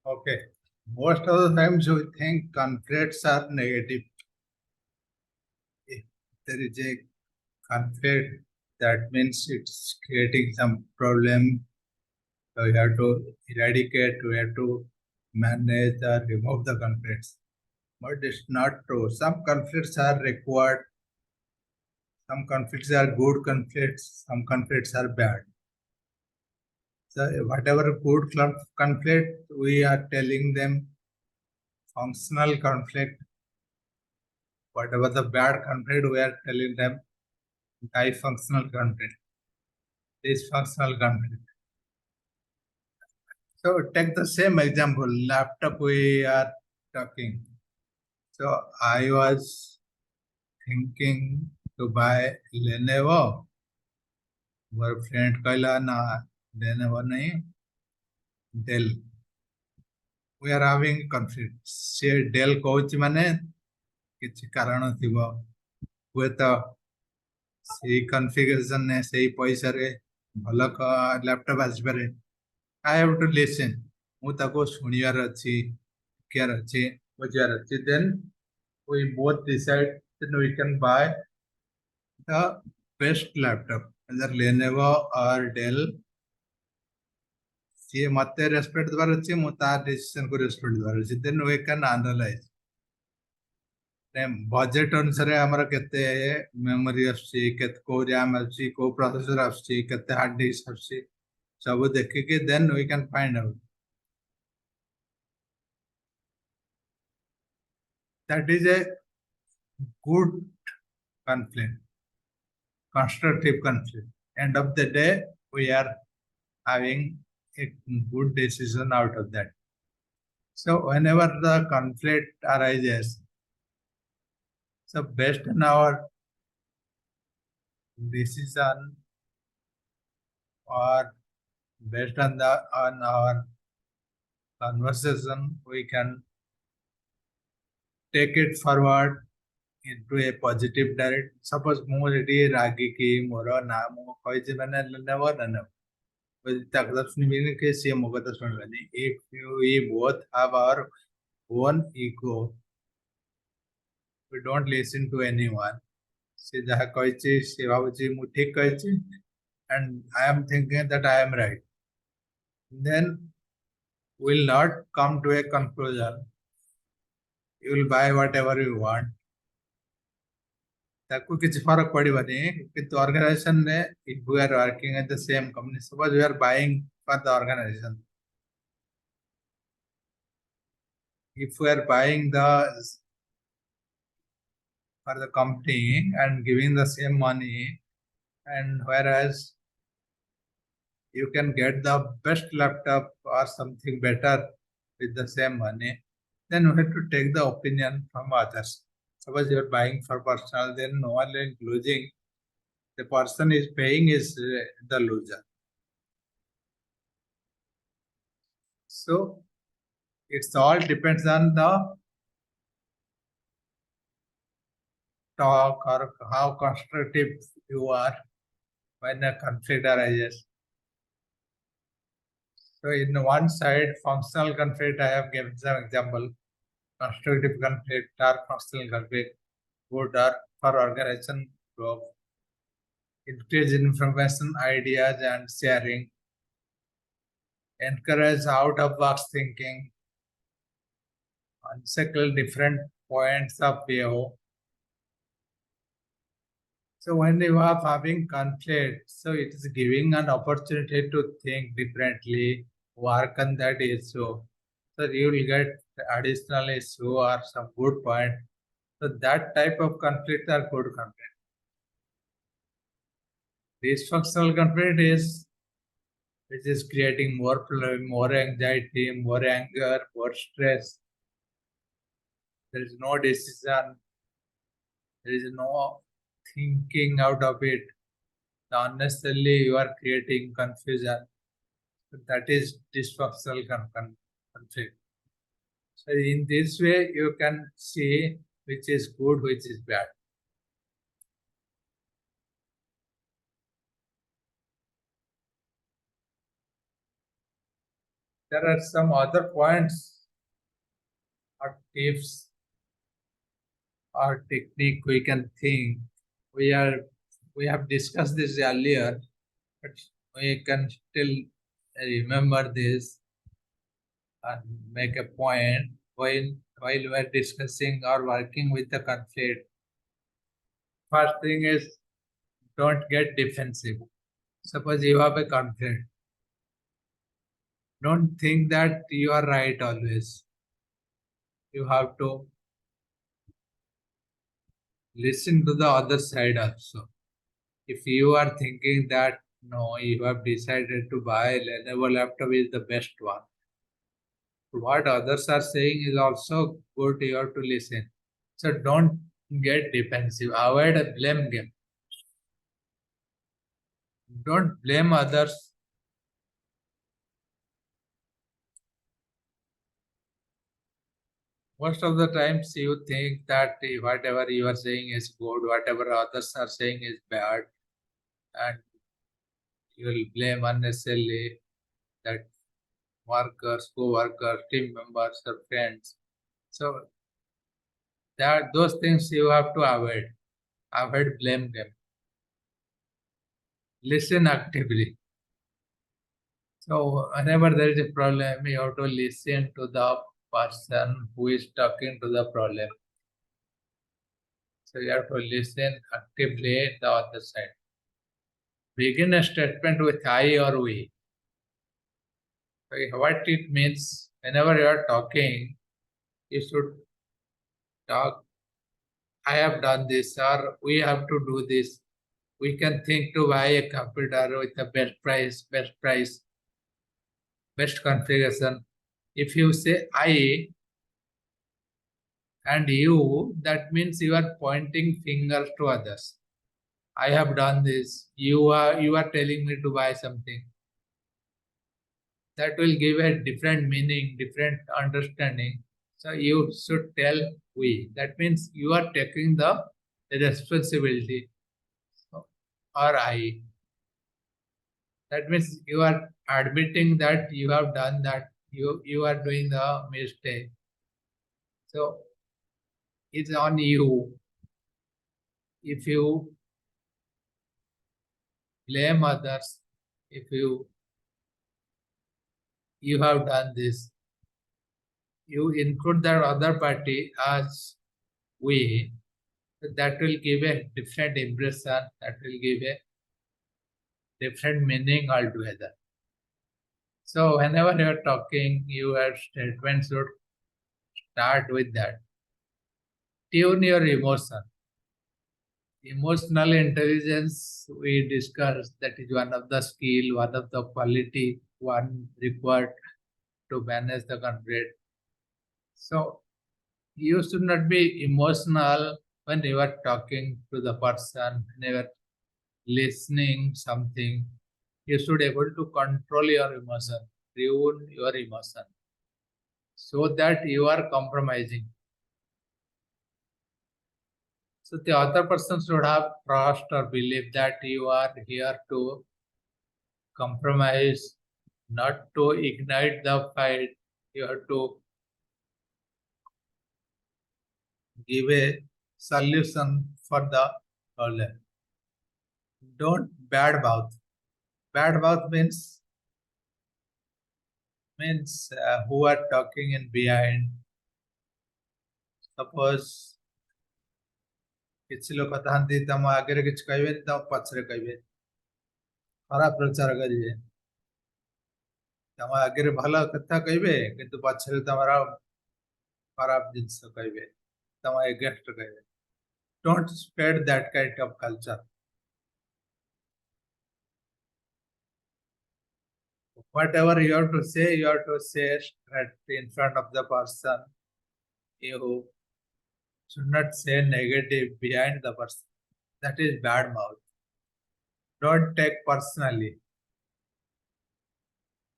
Okay. Most of the times we think conflicts are negative. If there is a conflict, that means it's creating some problem. So we have to eradicate, we have to manage or remove the conflicts. But it's not true. Some conflicts are required. Some conflicts are good conflicts. Some conflicts are bad. So whatever good conflict, we are telling them functional conflict. Whatever the bad conflict, we are telling them dysfunctional conflict, dysfunctional conflict. So take the same example, laptop we are talking. So I was thinking to buy Lenovo. More friend कहला ना Lenovo नहीं Dell. We are having conflict. से Dell कहूच माने किसी कारण थिबो हुए तो से कॉन्फ़िगरेशन ने से पैसा रे भल लैपटॉप आसी पारे. I have to listen. ମୁଁ ତାକୁ ଶୁଣିବାର ଅଛି, ଶିଖିବାର ଅଛି, ବୁଝିବାର ଅଛି. Then we both decide that we can buy the best laptop, either Lenovo or Dell. ସିଏ ମତେ ରେସ୍ପେକ୍ଟ ଦେବାର ଅଛି, ମୁଁ ତା ଡିସିସନକୁ ରେସ୍ପେକ୍ଟ ଦେବାର ଅଛି. Then we can analyze. Budget अनुसार आमर केते मेमोरी आसुची, केते को रैम आसुची, को प्रोसेसर आसुची, केते हार्ड डिस्क आसुची, सब देखिके then we can find out. That is a good conflict, constructive conflict. End of the day, we are having a good decision out of that. So whenever the conflict arises, so based on our decision or based on our conversation, we can take it forward into a positive direction. Suppose ମୁଁ ଏଠି ରାଗିକି ମୋର ନା ମୁଁ କହିଛି ମାନେ ନେବ ନା ନେବ, ତା କଥା ଶୁଣିବିନି କି ସିଏ ମୋ କଥା ଶୁଣିବନି. If we both have our own ego, we don't listen to anyone. ସେ ଯାହା କହିଛି ସେ ଭାବୁଛି ମୁଁ ଠିକ କହିଛି and I am thinking that I am right. Then we will not come to a conclusion. You will buy whatever you want. ताकू किसी फरक पड़िबनी किंतु ऑर्गेनाइजेशन ने if we are working at the same company, suppose we are buying for the organization, if we are buying the for the company and giving the same money, and whereas you can get the best laptop or something better with the same money, then we have to take the opinion from others. Suppose you are buying for personal, then no one is losing. The person is paying is the loser. So it's all depends on the talk or how constructive you are when a conflict arises. So in one side, functional conflict, I have given some example. Constructive conflict or functional conflict, good or for organization growth, increase in information, ideas and sharing, encourage out-of-box thinking, unsettle different points of view. So when you are having conflict, so it is giving an opportunity to think differently, work on that issue. So you will get additional issue or some good point. So that type of conflict are good conflict. Dysfunctional conflict is which is creating more problem, more anxiety, more anger, more stress. There is no decision. There is no thinking out of it. Unnecessarily you are creating confusion. That is dysfunctional conflict. So in this way you can see which is good, which is bad. There are some other points or tips or technique we can think. We have discussed this earlier, but we can still remember this and make a point while we are discussing or working with the conflict. First thing is, don't get defensive. Suppose you have a conflict. Don't think that you are right always. You have to listen to the other side also. If you are thinking that no, you have decided to buy Lenovo laptop is the best one. What others are saying is also good. You have to listen. So don't get defensive. Avoid a blame game. Don't blame others. Most of the times you think that whatever you are saying is good, whatever others are saying is bad, and you will blame unnecessarily that workers, co-workers, team members, or friends. So that those things you have to avoid. Avoid blame them. Listen actively. So whenever there is a problem, you have to listen to the person who is talking to the problem. So you have to listen actively the other side. Begin a statement with I or we. Okay, what it means, whenever you are talking, you should talk, I have done this, or we have to do this. We can think to buy a computer with the best price, best configuration. If you say I and you, that means you are pointing fingers to others. I have done this. You are telling me to buy something. That will give a different meaning, different understanding. So you should tell we. That means you are taking the responsibility, or I. That means you are admitting that you have done that. You are doing the mistake. So it's on you. If you blame others, if you have done this, you include that other party as we, that will give a different impression, that will give a different meaning altogether. So whenever you are talking, your statement should start with that. Tune your emotion. Emotional intelligence, we discussed, that is one of the skill, one of the quality, one required to manage the conflict. So you should not be emotional when you are talking to the person, when you are listening something. You should able to control your emotion, tune your emotion, so that you are compromising. So the other person should have trust or belief that you are here to compromise, not to ignite the fight. You have to give a solution for the problem. Don't bad mouth. Bad mouth means who are talking in behind. Suppose କିଛି ଲୋକ ଥାନ୍ତି ତମ ଆଗରେ କିଛି କହିବେନି, ତମ ପଛରେ କହିବେ, ଖରାପ ପ୍ରଚାର କରିବେ। ତମ ଆଗରେ ଭଲ କଥା କହିବେ କିନ୍ତୁ ପଛରେ ତମର ଖରାପ ଜିନିଷ କହିବେ, ତମ against କହିବେ. Don't spread that kind of culture. Whatever you have to say straight in front of the person. You should not say negative behind the person. That is bad mouth. Don't take personally.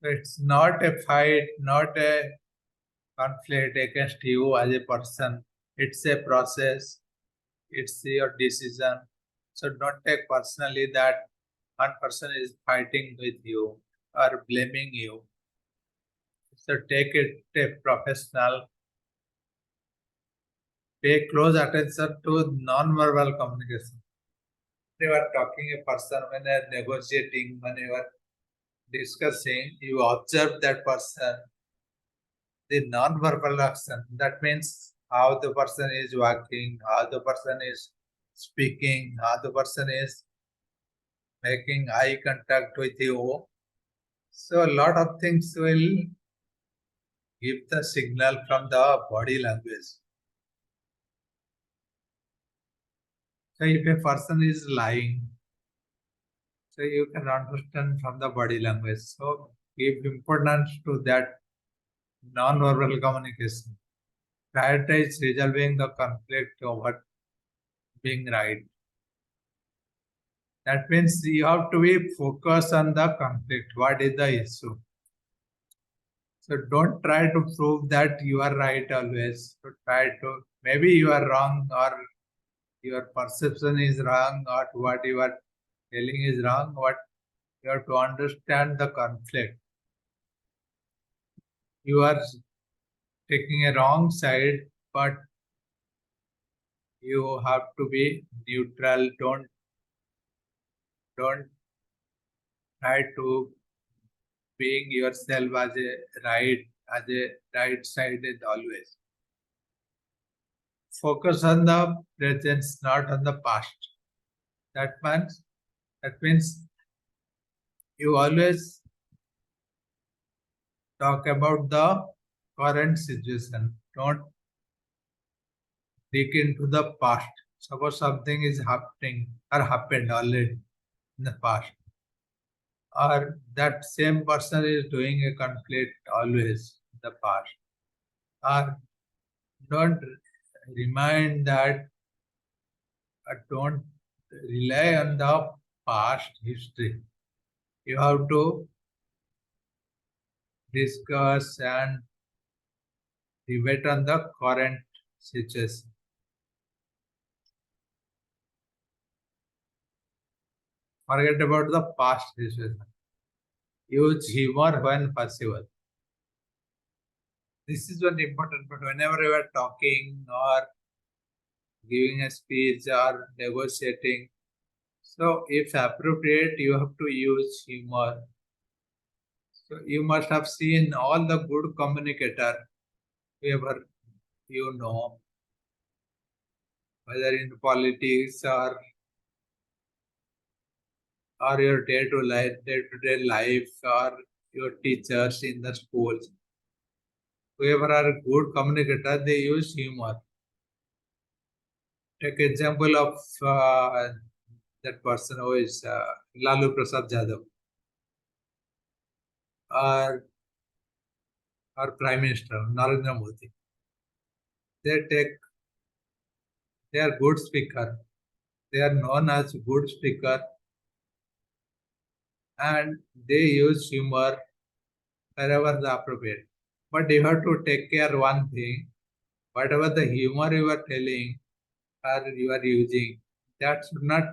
It's not a fight, not a conflict against you as a person. It's a process. It's your decision. So don't take personally that one person is fighting with you or blaming you. So take it a professional. Pay close attention to non-verbal communication. When you are talking a person, when you are negotiating, when you are discussing, you observe that person, the non-verbal action. That means how the person is walking, how the person is speaking, how the person is making eye contact with you. So a lot of things will give the signal from the body language. So if a person is lying, so you can understand from the body language. So give importance to that non-verbal communication. Prioritize resolving the conflict over being right. That means you have to be focused on the conflict. What is the issue? So don't try to prove that you are right always. So try to, maybe you are wrong or your perception is wrong or what you are telling is wrong. What you have to understand the conflict. You are taking a wrong side, but you have to be neutral. Don't try to being yourself as a right sided always. Focus on the presence, not on the past. That means you always talk about the current situation. Don't dig into the past. Suppose something is happening or happened already in the past, or that same person is doing a conflict always in the past, or don't remind that, don't rely on the past history. You have to discuss and debate on the current situation. Forget about the past situation. Use humor when possible. This is one important, but whenever you are talking or giving a speech or negotiating, so if appropriate, you have to use humor. So you must have seen all the good communicator, whoever you know, whether in politics or your day-to-day life or your teachers in the schools. Whoever are good communicator, they use humor. Take example of that person who is Lalu Prasad Yadav or Prime Minister Narendra Modi. They are good speaker. They are known as good speaker, and they use humor wherever the appropriate. But you have to take care one thing, whatever the humor you are telling or you are using, that should not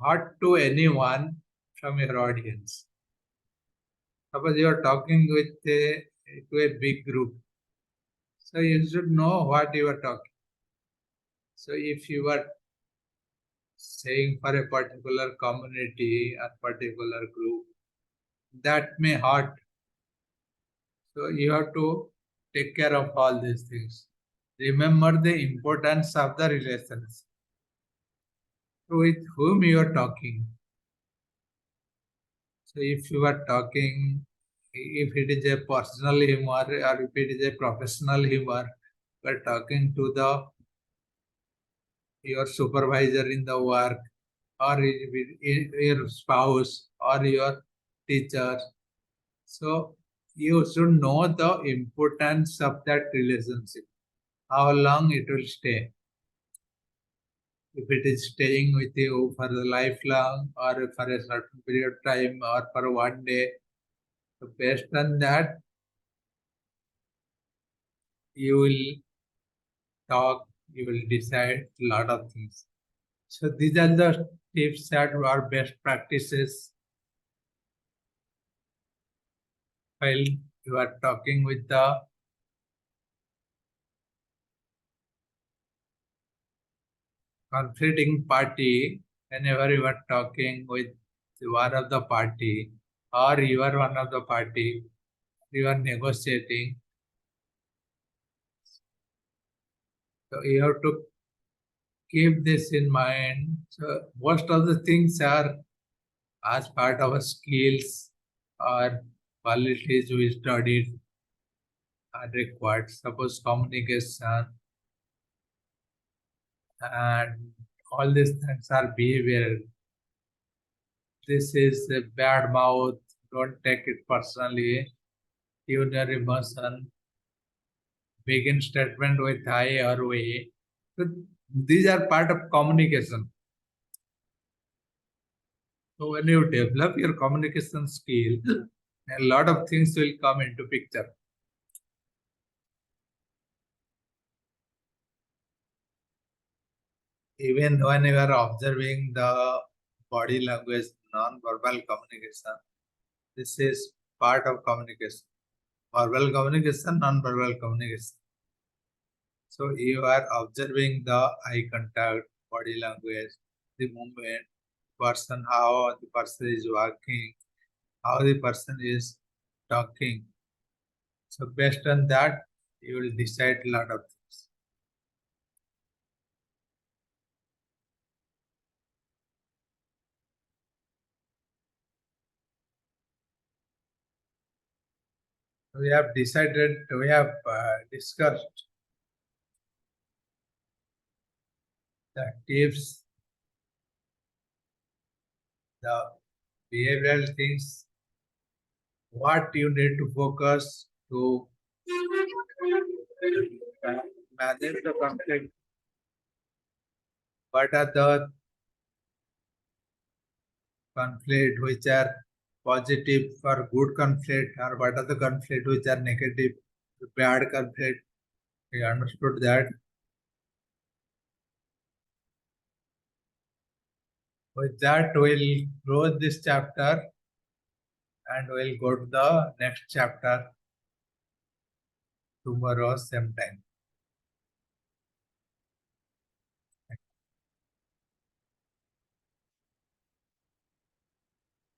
hurt to anyone from your audience. Suppose you are talking to a big group, so you should know what you are talking. So if you are saying for a particular community or particular group, that may hurt. So you have to take care of all these things. Remember the importance of the relations. So with whom you are talking. So if you are talking, if it is a personal humor or if it is a professional humor, you are talking to your supervisor in the work or your spouse or your teacher. So you should know the importance of that relationship, how long it will stay. If it is staying with you for the lifelong or for a certain period of time or for one day, so based on that, you will talk, you will decide a lot of things. So these are the tips that are best practices while you are talking with the conflicting party, whenever you are talking with one of the party, or you are one of the party, you are negotiating, so you have to keep this in mind. So most of the things are as part of our skills or qualities we studied are required. Suppose communication and all these things are behavior. This is a bad mouth. Don't take it personally. Tune your emotion. Begin statement with I or we. So these are part of communication. So when you develop your communication skill, a lot of things will come into picture. Even when you are observing the body language, non-verbal communication, this is part of communication. Verbal communication, non-verbal communication. So you are observing the eye contact, body language, the movement, person, how the person is walking, how the person is talking. So based on that, you will decide a lot of things. We have decided, we have discussed the tips, the behavioral things, what you need to focus to manage the conflict, what are the conflict which are positive or good conflict, or what are the conflict which are negative, bad conflict. We understood that. With that, we'll close this chapter and we'll go to the next chapter tomorrow, same time.